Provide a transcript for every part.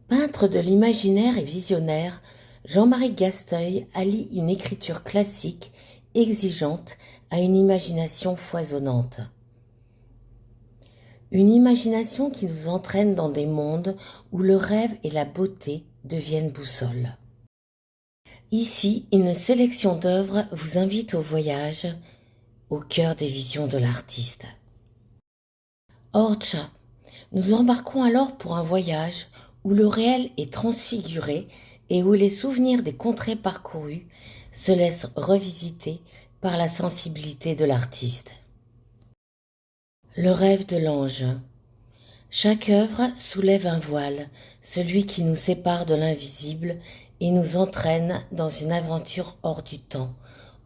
Peintre de l'imaginaire et visionnaire, Jean-Marie Gasteuil allie une écriture classique, exigeante, à une imagination foisonnante. Une imagination qui nous entraîne dans des mondes où le rêve et la beauté deviennent boussole. Ici, une sélection d'œuvres vous invite au voyage, au cœur des visions de l'artiste. Orcha, nous embarquons alors pour un voyage où le réel est transfiguré et où les souvenirs des contrées parcourues se laissent revisiter par la sensibilité de l'artiste. Le rêve de l'ange. Chaque œuvre soulève un voile, celui qui nous sépare de l'invisible et nous entraîne dans une aventure hors du temps,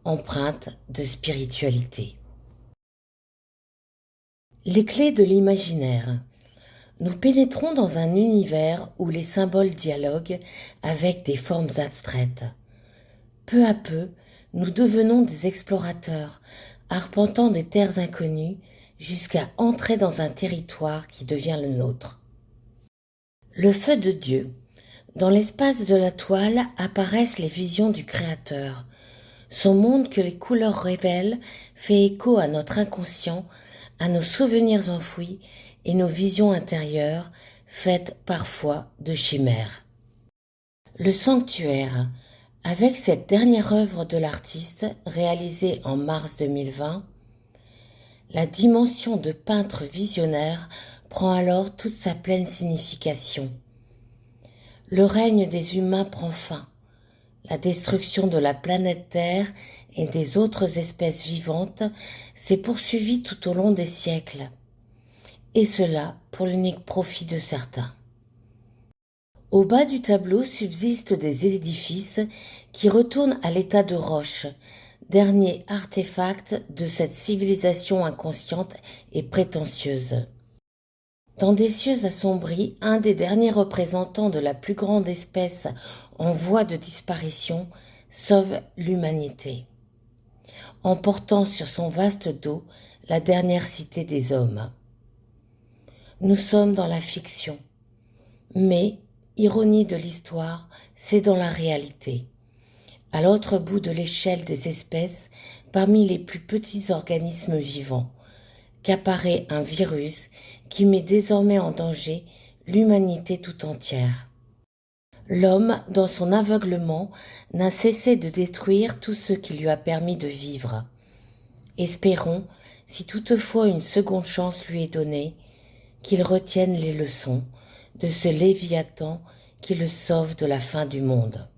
empreinte de spiritualité. Les clés de l'imaginaire. Nous pénétrons dans un univers où les symboles dialoguent avec des formes abstraites. Peu à peu, nous devenons des explorateurs, arpentant des terres inconnues jusqu'à entrer dans un territoire qui devient le nôtre. Le feu de Dieu. Dans l'espace de la toile apparaissent les visions du Créateur. Son monde que les couleurs révèlent fait écho à notre inconscient, à nos souvenirs enfouis et nos visions intérieures, faites parfois de chimères. Le sanctuaire. Avec cette dernière œuvre de l'artiste, réalisée en mars 2020, la dimension de peintre visionnaire prend alors toute sa pleine signification. Le règne des humains prend fin. La destruction de la planète Terre et des autres espèces vivantes s'est poursuivie tout au long des siècles, et cela pour l'unique profit de certains. Au bas du tableau subsistent des édifices qui retournent à l'état de roche, dernier artefact de cette civilisation inconsciente et prétentieuse. Dans des cieux assombris, un des derniers représentants de la plus grande espèce en voie de disparition sauve l'humanité, emportant sur son vaste dos la dernière cité des hommes. Nous sommes dans la fiction, mais, ironie de l'histoire, c'est dans la réalité. À l'autre bout de l'échelle des espèces, parmi les plus petits organismes vivants, qu'apparaît un virus qui met désormais en danger l'humanité tout entière. L'homme, dans son aveuglement, n'a cessé de détruire tout ce qui lui a permis de vivre. Espérons, si toutefois une seconde chance lui est donnée, qu'il retienne les leçons de ce Léviathan qui le sauve de la fin du monde.